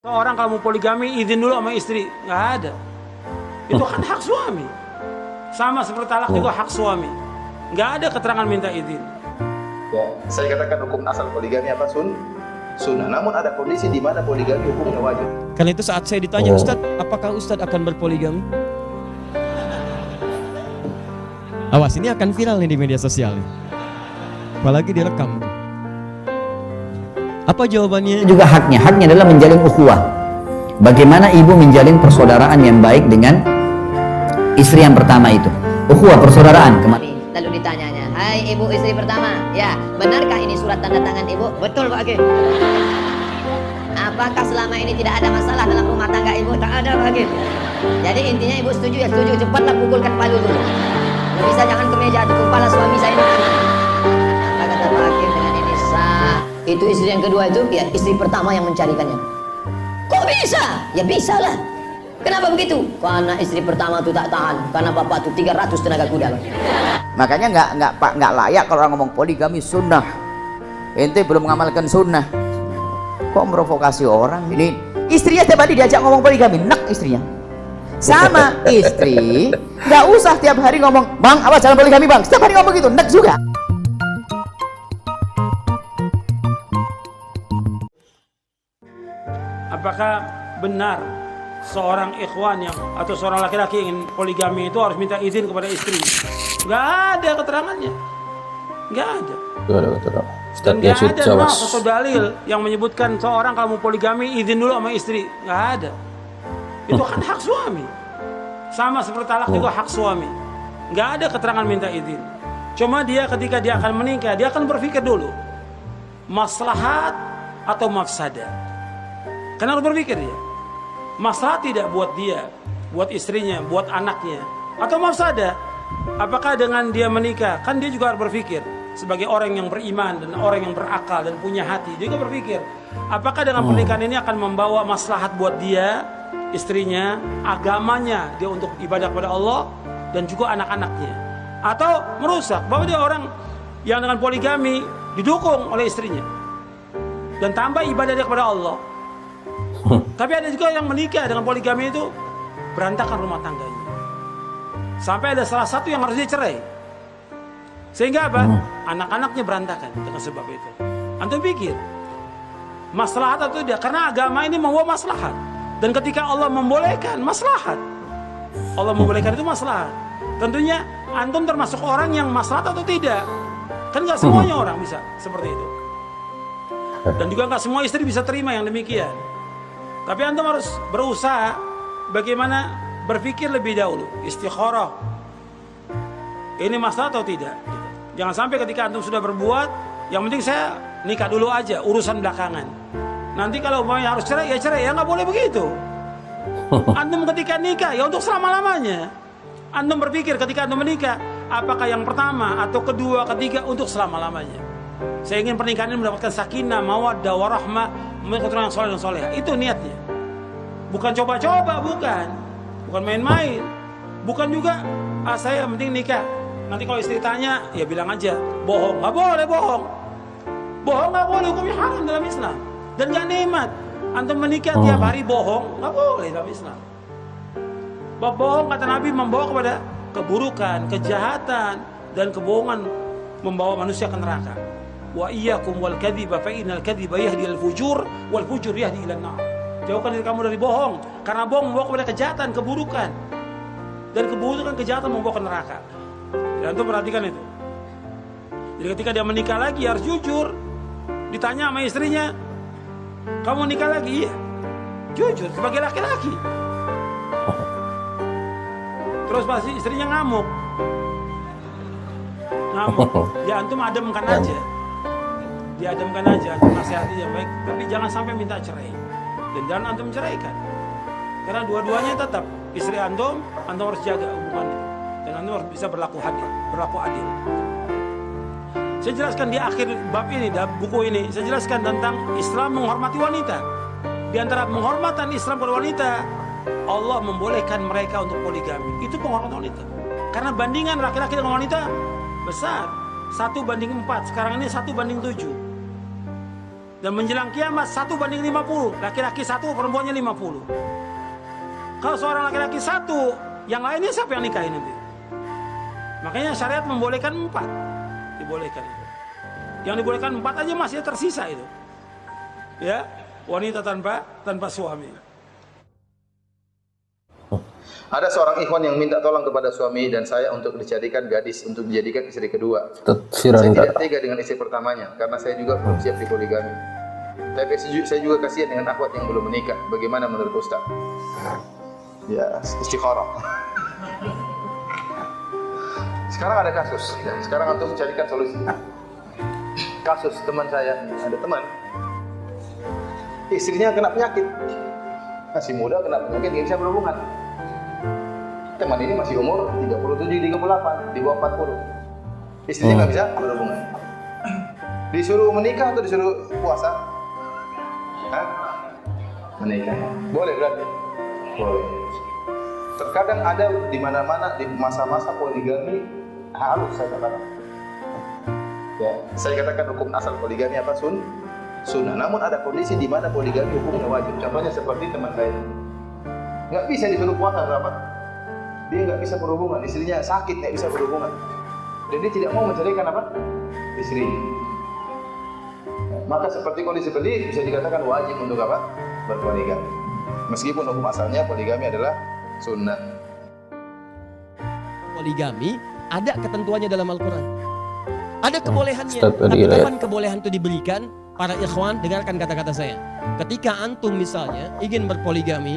Orang kalau mau poligami izin dulu sama istri, nggak ada. Itu kan hak suami. Sama seperti talak juga hak suami. Nggak ada keterangan minta izin. Ya, saya katakan hukum asal poligami apa sunnah. Namun ada kondisi di mana poligami hukumnya wajib. Karena itu saat saya ditanya, Ustadz, apakah Ustadz akan berpoligami? Awas, ini akan viral nih di media sosial nih. Apalagi direkam. Apa jawabannya? Juga haknya adalah menjalin ukhuwah. Bagaimana ibu menjalin persaudaraan yang baik dengan istri yang pertama itu? Ukhuwah, persaudaraan. Lalu ditanyanya, hai ibu istri pertama, ya benarkah ini surat tanda tangan ibu? Betul Pak Hakim. Apakah selama ini tidak ada masalah dalam rumah tangga ibu? Tak ada Pak Hakim. Jadi intinya ibu setuju ya setuju, cepatlah pukulkan palu dulu. Nggak bisa jangan ke meja, itu kepala suami saya ini. Apa kata Pak Hakim dengan ini sah? Itu istri yang kedua itu, ya istri pertama yang mencarikannya. Kok bisa? Ya bisa lah. Kenapa begitu? Karena istri pertama itu tak tahan. Karena bapak itu 300 tenaga kuda. Makanya nggak layak kalau orang ngomong poligami sunnah. Ente belum mengamalkan sunnah. Kok merovokasi orang? Ini istrinya tiap hari diajak ngomong poligami, nak istrinya. Sama istri, nggak usah tiap hari ngomong, bang, apa jalan poligami bang? Setiap hari ngomong gitu, nak juga. Apakah benar seorang ikhwan yang atau seorang laki-laki ingin poligami itu harus minta izin kepada istri? Nggak ada keterangannya. Nggak ada. Dan nggak ada nas atau dalil yang menyebutkan seorang kalau mau poligami izin dulu sama istri. Nggak ada. Itu kan hak suami. Sama seperti talak juga hak suami. Nggak ada keterangan minta izin. Cuma dia ketika dia akan menikah, dia akan berpikir dulu maslahat atau mafsadah. Karena harus berpikir dia, masalah tidak buat dia, buat istrinya, buat anaknya, atau mafsadah. Apakah dengan dia menikah, kan dia juga harus berpikir sebagai orang yang beriman dan orang yang berakal dan punya hati, dia juga berpikir, apakah dengan pernikahan ini akan membawa maslahat buat dia, istrinya, agamanya, dia untuk ibadah kepada Allah dan juga anak-anaknya, atau merusak, bahwa dia orang yang dengan poligami didukung oleh istrinya dan tambah ibadah dia kepada Allah. Tapi ada juga yang menikah dengan poligami itu berantakan rumah tangganya. Sampai ada salah satu yang harus dicerai. Sehingga apa? Anak-anaknya berantakan dengan sebab itu. Antum pikir maslahat atau tidak? Karena agama ini membawa maslahat. Dan ketika Allah membolehkan maslahat, Allah membolehkan itu maslahat. Tentunya antum termasuk orang yang maslahat atau tidak. Kan nggak semuanya orang bisa seperti itu. Dan juga nggak semua istri bisa terima yang demikian. Tapi antum harus berusaha bagaimana berpikir lebih dahulu, istikharah. Ini masalah atau tidak? Jangan sampai ketika antum sudah berbuat, yang penting saya nikah dulu aja, urusan belakangan. Nanti kalau mau harus cerai, ya cerai, ya nggak boleh begitu. Antum ketika nikah, ya untuk selama-lamanya. Antum berpikir ketika antum menikah, apakah yang pertama atau kedua, ketiga untuk selama-lamanya. Saya ingin pernikahan ini mendapatkan sakinah, mawaddah, warahmah, keturunan yang soleh dan soleha. Itu niatnya. Bukan coba-coba, bukan main-main. Bukan juga saya penting nikah. Nanti kalau istri tanya, ya bilang aja bohong. Nggak boleh bohong. Bohong nggak boleh, hukumnya haram dalam Islam. Dan nggak nikmat. Antum menikah tiap hari bohong, nggak boleh dalam Islam. Bab bohong kata Nabi membawa kepada keburukan, kejahatan, dan kebohongan membawa manusia ke neraka. Wa iyyakum wal kadhiba fa innal kadhiba yahdi al fujur wal fujur yahdi ila nar. Jauhkan diri kamu dari bohong, karena bohong membawa kepada kejahatan, keburukan. Dan keburukan, kejahatan membawa ke neraka. Dan antum perhatikan itu. Jadi ketika dia menikah lagi harus jujur. Ditanya sama istrinya, "Kamu nikah lagi?" Iya. Jujur sebagai laki-laki. Terus pasti istrinya ngamuk. Ya antum ademkan aja. Diademkan aja, nasihati yang baik, tapi jangan sampai minta cerai. Dan jangan antum ceraikan. Karena dua-duanya tetap istri antum harus jaga hubungannya. Dan antum harus bisa berlaku adil. Saya jelaskan di akhir bab ini, dalam buku ini, saya jelaskan tentang Islam menghormati wanita. Di antara penghormatan Islam kepada wanita, Allah membolehkan mereka untuk poligami. Itu penghormatan wanita. Karena bandingan laki-laki dengan wanita besar. 1:4, sekarang ini 1:7. Dan menjelang kiamat 1:50, laki-laki 1, perempuannya 50. Kalau seorang laki-laki 1, yang lainnya siapa yang nikahin nanti? Makanya syariat membolehkan 4, dibolehkan itu. Yang dibolehkan 4 aja masih tersisa itu, ya, wanita tanpa suami. Ada seorang ikhwan yang minta tolong kepada suami dan saya untuk dijadikan gadis, untuk dijadikan istri kedua. Saya tidak tega dengan istri pertamanya karena saya juga belum siap di poligami. Tapi saya juga kasihan dengan akhwat yang belum menikah. Bagaimana menurut Ustaz? Ya, istikharah. Sekarang ada kasus. Ya, sekarang antum carikan solusi. Kasus teman saya, ada teman, istrinya kena penyakit, masih muda kena penyakit, nggak bisa berhubungan. Teman ini masih umur 37-38, di bawah 40. Istrinya nggak bisa berhubungan. Disuruh menikah atau disuruh puasa? Hah? Menikah. Boleh berarti? Boleh. Terkadang ada di mana-mana di masa-masa poligami halus saya katakan. Ya, saya katakan hukum asal poligami apa? Sunnah. Namun ada kondisi di mana poligami hukumnya wajib. Contohnya seperti teman saya. Nggak bisa disuruh puasa berapa? Dia nggak bisa berhubungan, istrinya sakit, nggak bisa berhubungan. Dan dia tidak mau menceraikan apa? Istri. Maka seperti kondisi seperti ini bisa dikatakan wajib untuk apa? Berpoligami. Meskipun hukum asalnya poligami adalah sunnah. Poligami ada ketentuannya dalam Al-Quran. Ada kebolehannya, tapi kapan kebolehan itu diberikan? Para ikhwan, dengarkan kata-kata saya. Ketika antum misalnya ingin berpoligami,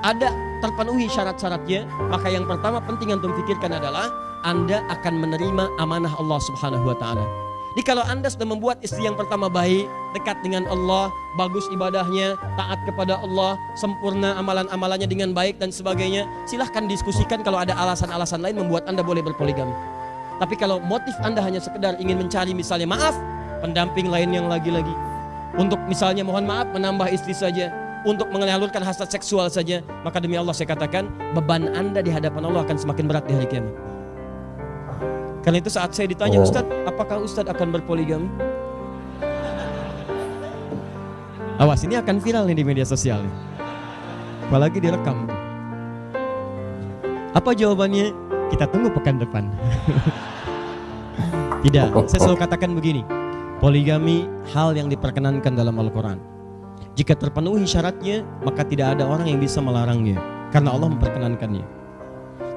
ada terpenuhi syarat-syaratnya, maka yang pertama penting antum pikirkan adalah Anda akan menerima amanah Allah Subhanahu wa taala. Jadi kalau Anda sudah membuat istri yang pertama baik, dekat dengan Allah, bagus ibadahnya, taat kepada Allah, sempurna amalan-amalannya dengan baik dan sebagainya, silahkan diskusikan kalau ada alasan-alasan lain membuat Anda boleh berpoligami. Tapi kalau motif Anda hanya sekedar ingin mencari misalnya maaf, pendamping lain yang lagi-lagi, untuk misalnya mohon maaf menambah istri saja, untuk menyalurkan hasrat seksual saja, maka demi Allah saya katakan beban Anda di hadapan Allah akan semakin berat di hari kiamat. Karena itu saat saya ditanya, Ustaz, apakah Ustaz akan berpoligami? Awas, ini akan viral nih di media sosial nih. Apalagi direkam. Apa jawabannya? Kita tunggu pekan depan. Tidak, saya selalu katakan begini, poligami hal yang diperkenankan dalam Al-Quran. Jika terpenuhi syaratnya, maka tidak ada orang yang bisa melarangnya, karena Allah memperkenankannya.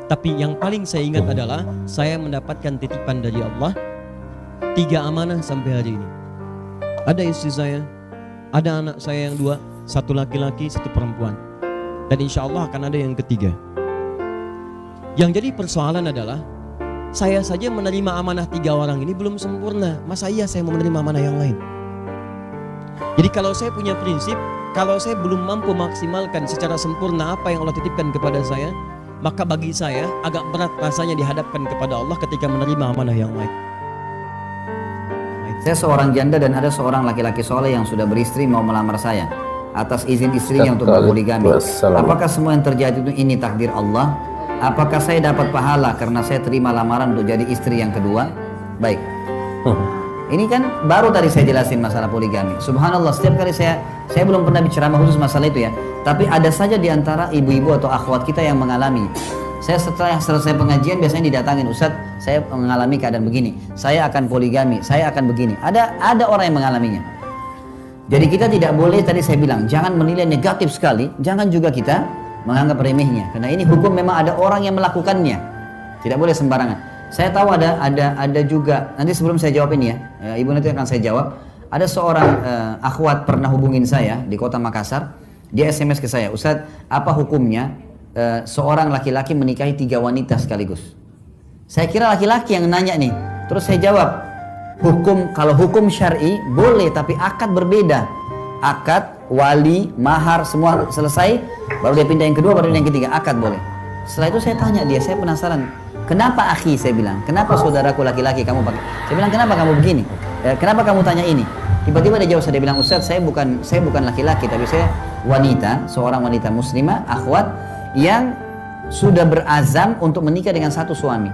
Tapi yang paling saya ingat adalah saya mendapatkan titipan dari Allah 3 amanah sampai hari ini. Ada istri saya, ada anak saya yang 2, 1 laki-laki, 1 perempuan, dan insya Allah akan ada yang ketiga. Yang jadi persoalan adalah saya saja menerima amanah 3 orang ini belum sempurna. Masa iya saya mau menerima amanah yang lain? Jadi kalau saya punya prinsip, kalau saya belum mampu maksimalkan secara sempurna apa yang Allah titipkan kepada saya, maka bagi saya agak berat rasanya dihadapkan kepada Allah ketika menerima amanah yang lain. Saya seorang janda dan ada seorang laki-laki soleh yang sudah beristri mau melamar saya atas izin istrinya untuk berpoligami. Apakah semua yang terjadi ini takdir Allah? Apakah saya dapat pahala karena saya terima lamaran untuk jadi istri yang kedua? Baik. Ini kan baru tadi saya jelasin masalah poligami. Subhanallah, setiap kali saya belum pernah bicara khusus masalah itu ya. Tapi ada saja di antara ibu-ibu atau akhwat kita yang mengalami. Saya setelah selesai pengajian biasanya didatangin, Ustaz, saya mengalami keadaan begini. Saya akan poligami, saya akan begini. Ada orang yang mengalaminya. Jadi kita tidak boleh, tadi saya bilang, jangan menilai negatif sekali, jangan juga kita menganggap remehnya. Karena ini hukum memang ada orang yang melakukannya. Tidak boleh sembarangan. Saya tahu ada juga, nanti sebelum saya jawab ini ya, Ibu nanti akan saya jawab. Ada seorang akhwat pernah hubungin saya di kota Makassar. Dia SMS ke saya, Ustaz, apa hukumnya seorang laki-laki menikahi 3 wanita sekaligus? Saya kira laki-laki yang nanya nih. Terus saya jawab, kalau hukum syar'i boleh, tapi akad berbeda. Akad, wali, mahar, semua selesai, baru dia pindah yang kedua, baru yang ketiga, akad boleh. Setelah itu saya tanya dia, saya penasaran, kenapa akhi, saya bilang, kenapa saudaraku laki-laki kamu pakai? Saya bilang, kenapa kamu begini? Kenapa kamu tanya ini? Tiba-tiba dia jawab, dia bilang, Ustaz, saya bukan laki-laki, tapi saya wanita, seorang wanita muslimah, akhwat, yang sudah berazam untuk menikah dengan 1 suami.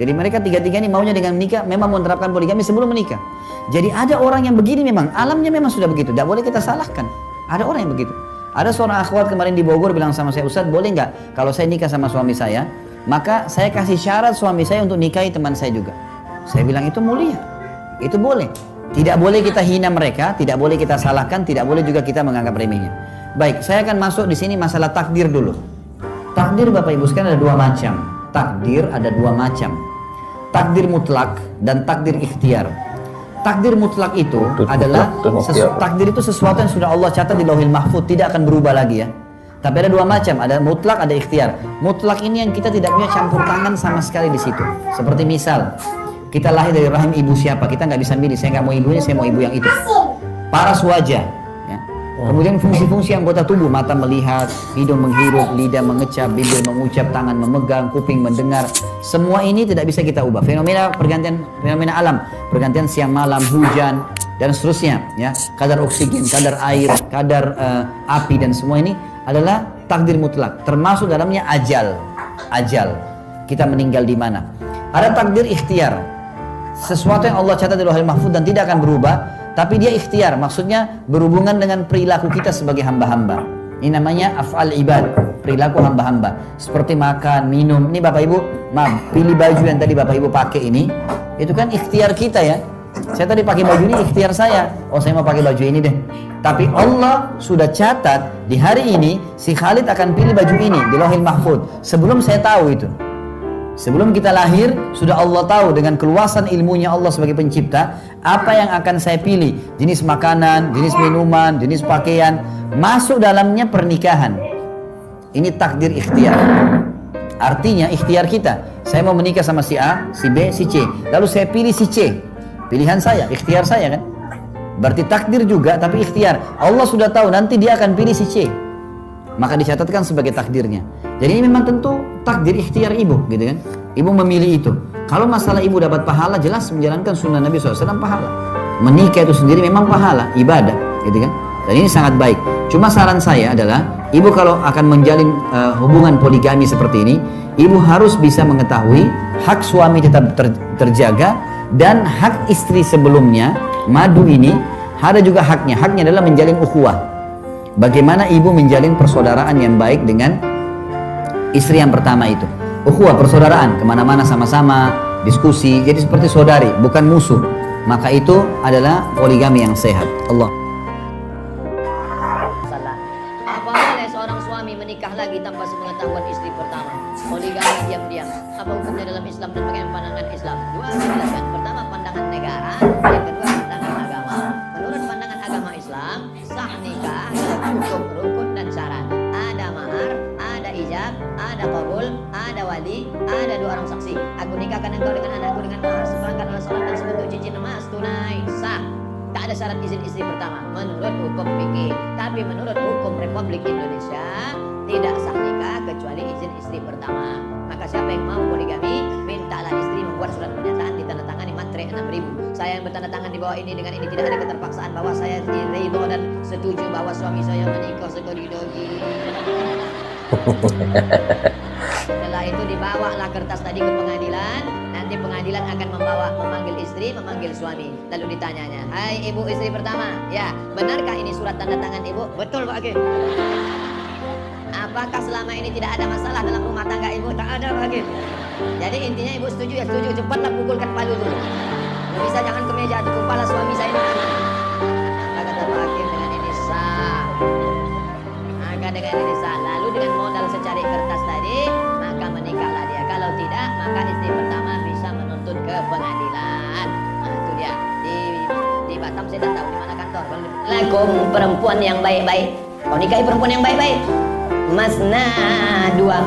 Jadi mereka 3-3 ini maunya dengan menikah, memang menerapkan poligami sebelum menikah. Jadi ada orang yang begini memang, alamnya memang sudah begitu, tidak boleh kita salahkan. Ada orang yang begitu. Ada seorang akhwat kemarin di Bogor bilang sama saya, Ustadz boleh nggak kalau saya nikah sama suami saya, maka saya kasih syarat suami saya untuk nikahi teman saya juga. Saya bilang itu mulia, itu boleh. Tidak boleh kita hina mereka, tidak boleh kita salahkan, tidak boleh juga kita menganggap remehnya. Baik, saya akan masuk di sini masalah takdir dulu. Takdir Bapak Ibu sekalian ada dua macam. Takdir ada dua macam. Takdir mutlak dan takdir ikhtiar. Takdir mutlak itu adalah takdir itu sesuatu yang sudah Allah catat di Lauhil Mahfuz, tidak akan berubah lagi ya. Tapi ada dua macam, ada mutlak, ada ikhtiar. Mutlak ini yang kita tidak punya campur tangan sama sekali di situ. Seperti misal, kita lahir dari rahim ibu siapa, kita nggak bisa milih. Saya nggak mau ibunya, saya mau ibu yang itu. Paras wajah. Ya. Kemudian fungsi-fungsi anggota tubuh, mata melihat, hidung menghirup, lidah mengecap, bibir mengucap, tangan memegang, kuping mendengar. Semua ini tidak bisa kita ubah. Fenomena pergantian, fenomena alam, pergantian siang malam, hujan dan seterusnya. Ya, kadar oksigen, kadar air, kadar api dan semua ini adalah takdir mutlak. Termasuk dalamnya ajal. Ajal. Kita meninggal di mana? Ada takdir ikhtiar. Sesuatu yang Allah catat di Lauhul Mahfuz dan tidak akan berubah. Tapi dia ikhtiar, maksudnya berhubungan dengan perilaku kita sebagai hamba-hamba. Ini namanya af'al ibad, perilaku hamba-hamba. Seperti makan, minum. Ini Bapak Ibu, maaf, pilih baju yang tadi Bapak Ibu pakai ini, itu kan ikhtiar kita ya. Saya tadi pakai baju ini, ikhtiar saya. Oh, saya mau pakai baju ini deh. Tapi Allah sudah catat di hari ini, si Khalid akan pilih baju ini di Lauhil Mahfuz. Sebelum saya tahu itu. Sebelum kita lahir, sudah Allah tahu dengan keluasan ilmunya Allah sebagai pencipta, apa yang akan saya pilih. Jenis makanan, jenis minuman, jenis pakaian, masuk dalamnya pernikahan. Ini takdir ikhtiar. Artinya ikhtiar kita. Saya mau menikah sama si A, si B, si C. Lalu saya pilih si C. Pilihan saya, ikhtiar saya kan. Berarti takdir juga, tapi ikhtiar. Allah sudah tahu nanti dia akan pilih si C. Maka dicatatkan sebagai takdirnya. Jadi ini memang tentu takdir ikhtiar ibu, gitu kan? Ibu memilih itu. Kalau masalah ibu dapat pahala, jelas menjalankan sunnah Nabi SAW pahala. Menikah itu sendiri memang pahala, ibadah, gitu kan? Dan ini sangat baik. Cuma saran saya adalah, ibu kalau akan menjalin hubungan poligami seperti ini, ibu harus bisa mengetahui hak suami tetap terjaga dan hak istri sebelumnya. Madu ini ada juga haknya. Haknya adalah menjalin ukhuwah. Bagaimana ibu menjalin persaudaraan yang baik dengan istri yang pertama itu. Ukhuwah, persaudaraan, kemana-mana sama-sama, diskusi, jadi seperti saudari, bukan musuh. Maka itu adalah poligami yang sehat. Allah. Apa boleh seorang suami menikah lagi tanpa sepengetahuan istri pertama? Poligami diam-diam. Apa hukumnya dalam Islam dan bagaimana pandangan Islam? Dua penjelasan. Pertama pandangan negara, yang kedua pandangan agama. Menurut pandangan agama Islam, sah nikah dalam hukum, rukun dan syarat. Ada mahar, ada ijab, ada qabul, ada wali, ada dua orang saksi. Aku nikahkan engkau dengan anakku dengan mahar seperangkat alat sholat dan sebentuk cincin emas tunai, sah. Tak ada syarat izin istri pertama menurut hukum fikih. Tapi menurut hukum Republik Indonesia tidak sah nikah kecuali izin istri pertama. Maka siapa yang mau poligami, mintalah istri membuat surat pernyataan ditandatangani matre 6.000. Saya yang bertanda tangan di bawah ini dengan ini tidak ada keterpaksaan bahwa saya ridho dan setuju bahwa suami saya menikah sekali-kali. Setelah itu dibawalah kertas tadi ke pengadilan. Nanti pengadilan akan memanggil istri, memanggil suami. Lalu ditanyanya, hai ibu istri pertama, ya benarkah ini surat tanda tangan ibu? Betul Pak Hakim. Apakah selama ini tidak ada masalah dalam rumah tangga ibu? Tak ada Pak Hakim. Jadi intinya ibu setuju ya setuju, cepatlah pukulkan palu dulu. Nggak bisa jangan ke meja atau kepala suami saya ini anak. Maka kata Pak Hakim dengan ini sah. Maka dengan ini sah. Lalu dengan modal secari kertas tadi, maka menikahlah dia. Kalau tidak, maka istri pertama bisa menuntut ke pengadilan. Nah itu dia. Di Batam saya tak tahu di mana kantor. Lakum perempuan yang baik-baik. Kau nikahi perempuan yang baik-baik. Masna dua.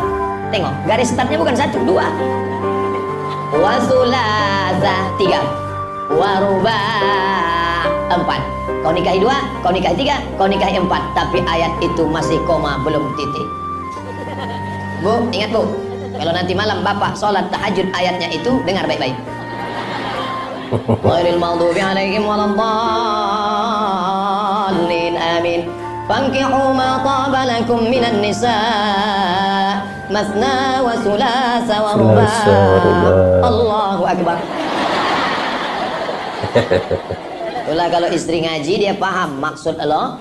Tengok, garis startnya bukan 1, 2. Wasulasa 3. Waruba 4. Kau nikahi 2, kau nikahi 3, kau nikahi 4. Tapi ayat itu masih koma, belum titik. Bu, ingat bu, kalau nanti malam bapak sholat tahajud ayatnya itu dengar baik-baik. Ghairil maghdubi alaihim waladdallin, amin. Fankihu ma taba lakum minan nisa masna wa sulasa wa ruba. Allahu akbar. Itulah kalau istri ngaji dia paham maksud Allah.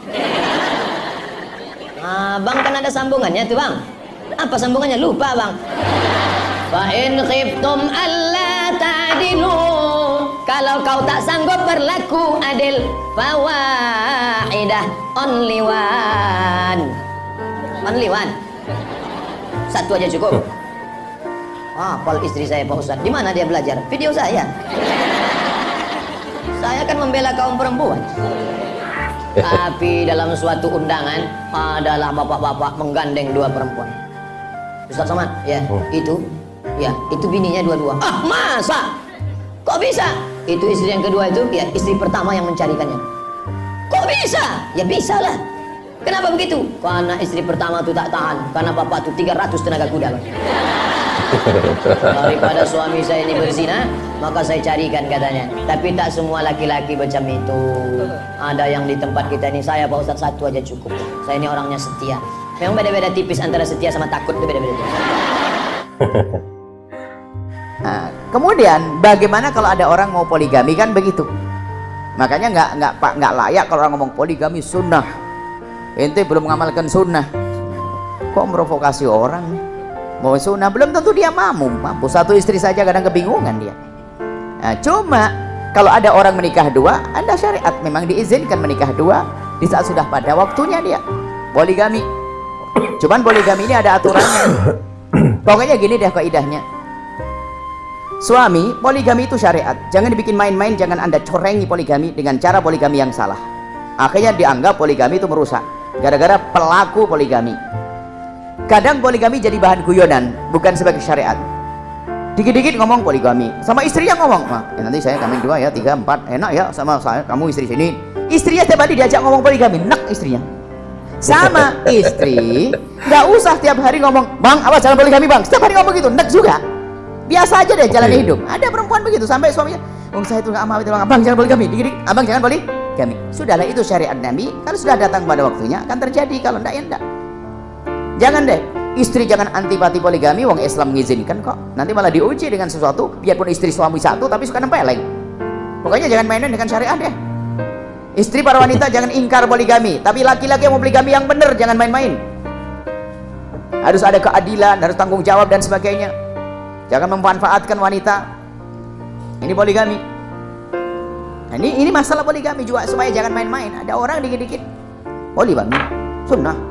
Bang kan ada sambungannya tuh bang. Apa sambungannya? Lupa bang. Fa in khiftum alla ta'dilu, kalau kau tak sanggup berlaku adil, fawahidah, only one. Only one. Satu aja cukup. Pal istri saya Pak Ustadz. Di mana dia belajar? Video saya. Saya kan membela kaum perempuan. Tapi dalam suatu undangan adalah bapak-bapak menggandeng dua perempuan. Ustaz Somad, ya itu bininya dua-dua. Masa? Kok bisa? Itu istri yang kedua itu, ya istri pertama yang mencarikannya. Kok bisa? Ya bisa lah. Kenapa begitu? Karena istri pertama itu tak tahan. Karena bapak itu 300 tenaga kuda. Daripada suami saya ini berzina, maka saya carikan katanya. Tapi tak semua laki-laki macam itu. Ada yang di tempat kita ini, saya Pak Ustadz satu aja cukup. Saya ini orangnya setia. Memang beda-beda tipis antara setia sama takut, itu beda-beda tipis. Nah, kemudian bagaimana kalau ada orang mau poligami, kan begitu. Makanya nggak layak kalau orang ngomong poligami sunnah. Ente belum mengamalkan sunnah. Kok merovokasi orang? Mau sunnah belum tentu dia mampu satu istri saja kadang kebingungan dia. Nah, cuma kalau ada orang menikah dua, ada syariat memang diizinkan menikah dua di saat sudah pada waktunya dia poligami. Cuman poligami ini ada aturannya. Pokoknya gini deh kaidahnya. Suami, poligami itu syariat. Jangan dibikin main-main, jangan Anda corengi poligami dengan cara poligami yang salah. Akhirnya dianggap poligami itu merusak gara-gara pelaku poligami. Kadang poligami jadi bahan guyonan, bukan sebagai syariat. Dikit-dikit ngomong poligami, sama istrinya ngomong, nanti saya kami 2 ya, 3, 4, enak ya sama saya, kamu istri sini. Istrinya tiap hari diajak ngomong poligami, enak istrinya. Sama istri, nggak usah tiap hari ngomong, bang, apa jalan poligami bang? Setiap hari ngomong gitu, enak juga. Biasa aja deh jalan hidup. Ada perempuan begitu, sampai suaminya, saya itu nggak mau itu bang, jangan poligami, dikit-dikit, abang jangan poligami. Sudahlah, itu syariat Nabi, kalau sudah datang pada waktunya akan terjadi, kalau enggak ya enggak. Jangan deh, istri jangan antipati poligami, wong Islam mengizinkan kok. Nanti malah diuji dengan sesuatu, biarpun istri suami satu tapi suka nempeleng. Pokoknya jangan mainin dengan syariat deh. Istri para wanita jangan ingkar poligami, tapi laki-laki yang mau poligami yang benar jangan main-main. Harus ada keadilan, harus tanggung jawab dan sebagainya. Jangan memanfaatkan wanita. Ini poligami. Nah, ini masalah poligami juga, supaya jangan main-main. Ada orang dikit-dikit poligami sunnah.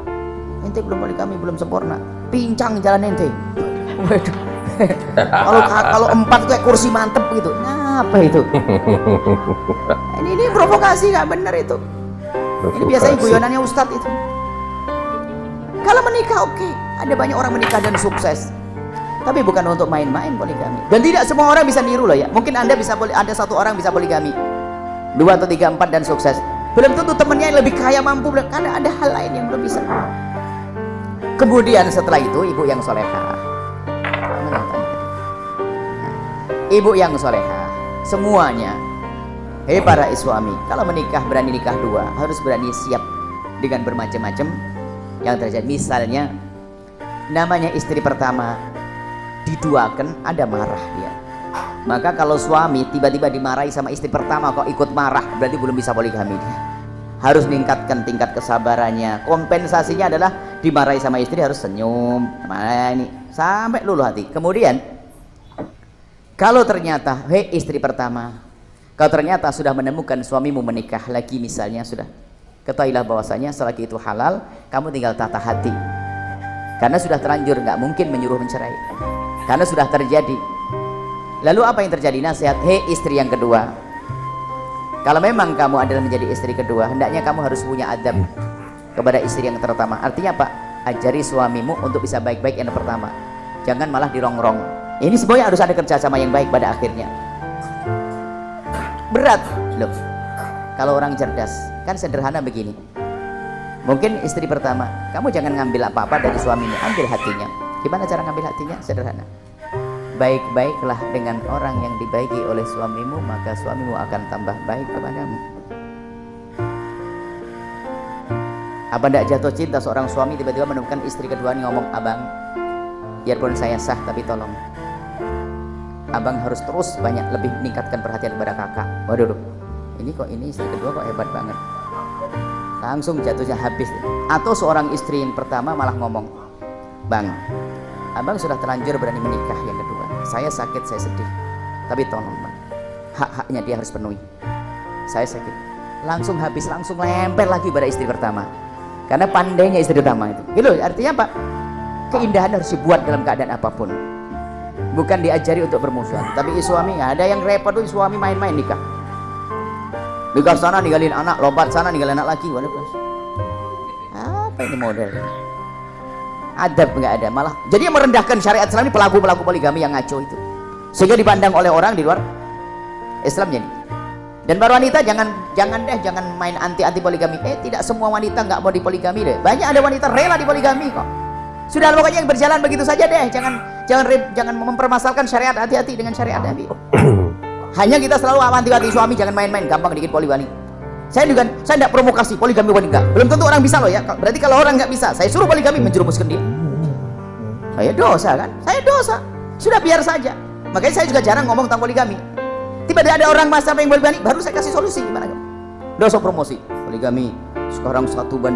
Ente belum poligami, belum sempurna, pincang jalan ente. Waduh. kalau 4 kayak kursi mantep gitu. Nah, apa itu? Ini provokasi, nggak bener itu. Ini biasanya guyonannya ustadz itu. Kalau menikah oke, ada banyak orang menikah dan sukses. Tapi bukan untuk main-main poligami. Dan tidak semua orang bisa niru loh ya. Mungkin Anda bisa, ada 1 orang bisa poligami, 2 atau 3, 4 dan sukses. Belum tentu temennya yang lebih kaya mampu, karena ada hal lain yang belum bisa. Kemudian setelah itu ibu yang solehah. Ibu yang solehah, semuanya. Hei para suami, kalau menikah berani nikah 2, harus berani siap dengan bermacam-macam yang terjadi. Misalnya, namanya istri pertama diduakan, ada marah dia. Maka kalau suami tiba-tiba dimarahi sama istri pertama kok ikut marah, berarti belum bisa poligami dia. Harus meningkatkan tingkat kesabarannya. Kompensasinya adalah dimarahi sama istri harus senyum, ini sampai luluh hati. Kemudian kalau ternyata, hei istri pertama, kalau ternyata sudah menemukan suamimu menikah lagi misalnya, sudah ketahuilah bahwasanya selagi itu halal, kamu tinggal tata hati. Karena sudah terlanjur, nggak mungkin menyuruh mencerai. Karena sudah terjadi. Lalu apa yang terjadi? Nasihat, hei istri yang kedua, kalau memang kamu adalah menjadi istri kedua, hendaknya kamu harus punya adab kepada istri yang pertama. Artinya apa? Ajari suamimu untuk bisa baik-baik yang pertama. Jangan malah dirongrong. Ini semuanya harus ada kerjasama yang baik pada akhirnya. Berat loh. Kalau orang cerdas, kan sederhana begini. Mungkin istri pertama, kamu jangan ngambil apa-apa dari suamimu, ambil hatinya. Gimana cara ngambil hatinya? Sederhana. Baik-baiklah dengan orang yang dibaiki oleh suamimu, maka suamimu akan tambah baik kepadamu. Apa tidak jatuh cinta seorang suami tiba-tiba menemukan istri kedua ini ngomong, abang, biarpun saya sah tapi tolong abang harus terus banyak lebih meningkatkan perhatian kepada kakak. Waduh, ini kok ini istri kedua kok hebat banget, langsung jatuhnya habis. Atau seorang istri yang pertama malah ngomong, bang, abang sudah terlanjur berani menikah yang kedua, saya sakit, saya sedih, tapi tolong bang, hak-haknya dia harus penuhi, saya sakit. Langsung habis, langsung lempar lagi pada istri pertama, karena pandainya istri pertama itu. Gitu, artinya apa? Keindahan harus dibuat dalam keadaan apapun, bukan diajari untuk bermusuhan. Tapi suami, ada yang repot tuh, suami main-main nikah sana ninggalin anak, lompat sana ninggalin anak lagi. Waduh, apa ini model? Adab nggak ada, malah jadi yang merendahkan syariat Islam ini pelaku-pelaku poligami yang ngaco itu, sehingga dipandang oleh orang di luar Islam jadi. Dan para wanita jangan main anti poligami. Tidak semua wanita nggak mau dipoligami deh. Banyak ada wanita rela dipoligami kok. Sudah, pokoknya yang berjalan begitu saja deh. Jangan mempermasalahkan syariat. Hati-hati dengan syariat Nabi. Hanya kita selalu wanti-wanti suami jangan main-main, gampang dikit poligami. Saya tidak provokasi poligami wanita. Belum tentu orang bisa loh ya. Berarti kalau orang nggak bisa, saya suruh poligami, menjerumuskan dia. Saya dosa kan? Saya dosa. Sudah biar saja. Makanya saya juga jarang ngomong tentang poligami. Tiba-tiba ada orang masa pengen poligami, baru saya kasih solusi gimana kan? Dosa promosi poligami. Sekarang 1:5,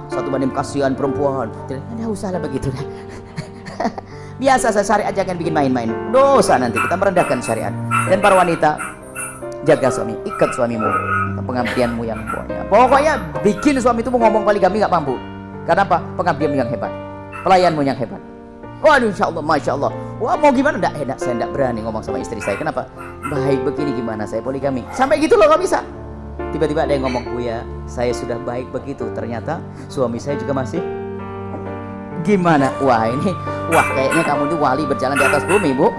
1 kasihan perempuan. Tidak usah lah begitu. Biasa syariat, jangan bikin main-main. Dosa nanti kita merendahkan syariat. Dan para wanita, jaga suami, ikat suamimu, pengabdianmu yang banyak. Pokoknya bikin suami itu mau ngomong poligami nggak mampu. Karena apa? Pengabdianmu yang hebat, pelayanmu yang hebat. Waduh, insya Allah, masya Allah. Wah, mau gimana? Enggak, saya enggak berani ngomong sama istri saya. Kenapa? Baik begini gimana saya poligami? Sampai gitu loh, nggak bisa. Tiba-tiba ada yang ngomong, ya, saya sudah baik begitu. Ternyata suami saya juga masih gimana? Wah kayaknya kamu itu wali berjalan di atas bumi, Bu.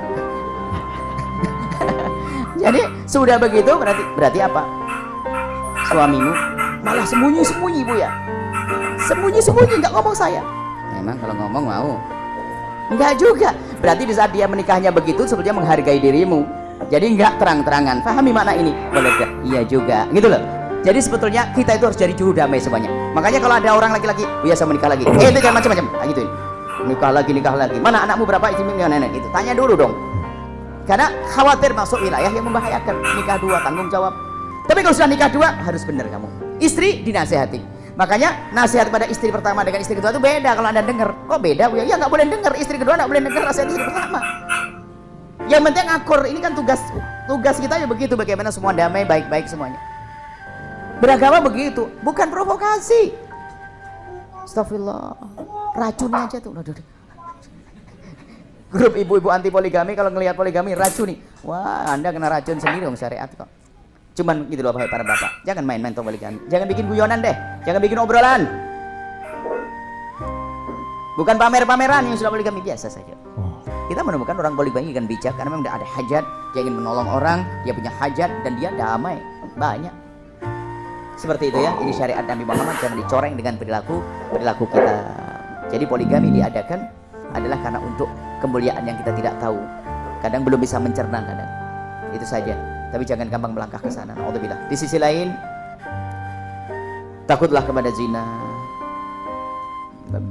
Jadi sudah begitu berarti apa? Suamimu malah sembunyi-sembunyi, Bu ya. Sembunyi-sembunyi, nggak ngomong saya. Memang kalau ngomong mau. Enggak juga. Berarti di saat dia menikahnya begitu sebetulnya menghargai dirimu. Jadi enggak terang-terangan. Pahami makna ini? Boleh gak? Iya juga. Gitu loh. Jadi sebetulnya kita itu harus jadi juru damai semuanya. Makanya kalau ada orang laki-laki, biasa menikah lagi. Itu jangan macam-macam. Nah, gitu ini. Nikah lagi. Mana anakmu berapa? Istrimu nenek itu. Tanya dulu dong. Karena khawatir masuk wilayah yang membahayakan. Nikah dua, tanggung jawab. Tapi kalau sudah nikah dua, harus benar kamu. Istri dinasehati. Makanya nasihat pada istri pertama dengan istri kedua itu beda. Kalau Anda dengar, kok beda? Ya nggak boleh dengar. Istri kedua nggak boleh dengar nasihat istri pertama. Yang penting akur. Ini kan tugas kita ya begitu. Bagaimana semua damai, baik-baik semuanya. Beragama begitu, bukan provokasi. Astagfirullah, racunnya aja tuh. Grup ibu-ibu anti poligami kalau ngelihat poligami racuni. Wah, Anda kena racun sendiri dong syariat kok. Cuman gitu loh para bapak, jangan main-main tentang poligami. Jangan bikin guyonan deh, jangan bikin obrolan. Bukan pamer-pameran yang sudah poligami, biasa saja. Kita menemukan orang poligami dengan bijak karena memang ada hajat, dia ingin menolong orang, dia punya hajat dan dia damai. Banyak. Seperti itu ya, ini syariat Nabi Muhammad, jangan dicoreng dengan perilaku kita. Jadi poligami diadakan adalah karena untuk kemuliaan yang kita tidak tahu. Kadang belum bisa mencerna kadang. Itu saja. Tapi jangan gampang melangkah ke sana. Alhamdulillah. Di sisi lain, takutlah kepada zina,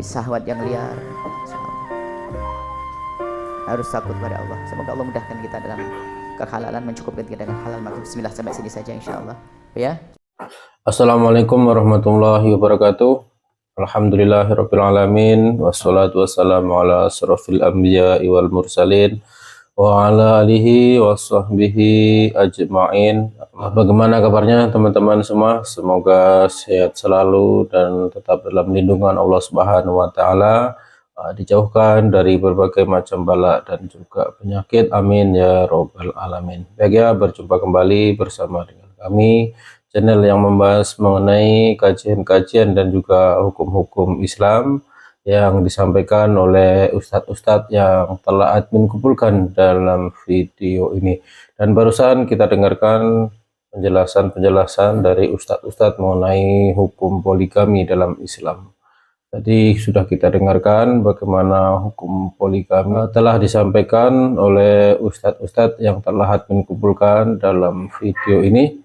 syahwat yang liar. Harus takut pada Allah. Semoga Allah mudahkan kita dalam kehalalan, mencukupkan kita dengan halal. Maka bismillah, sampai sini saja insyaallah. Ya. Assalamualaikum warahmatullahi wabarakatuh. Alhamdulillahirabbil alamin, wassalatu wassalamu ala asrofil anbiya'i wal mursalin wa ala alihi washabbihi ajma'in. Bagaimana kabarnya teman-teman semua? Semoga sehat selalu dan tetap dalam lindungan Allah Subhanahu wa taala, dijauhkan dari berbagai macam bala dan juga penyakit. Amin ya rabbal alamin. Baik ya, berjumpa kembali bersama dengan kami, channel yang membahas mengenai kajian-kajian dan juga hukum-hukum Islam yang disampaikan oleh ustadz-ustadz yang telah admin kumpulkan dalam video ini. Dan barusan kita dengarkan penjelasan-penjelasan dari ustadz-ustadz mengenai hukum poligami dalam Islam. Tadi sudah kita dengarkan bagaimana hukum poligami telah disampaikan oleh ustadz-ustadz yang telah admin kumpulkan dalam video ini.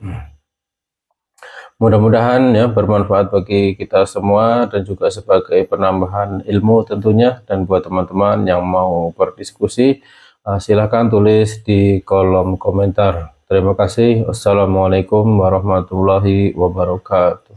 Mudah-mudahan ya bermanfaat bagi kita semua dan juga sebagai penambahan ilmu tentunya. Dan buat teman-teman yang mau berdiskusi, silahkan tulis di kolom komentar. Terima kasih. Wassalamualaikum warahmatullahi wabarakatuh.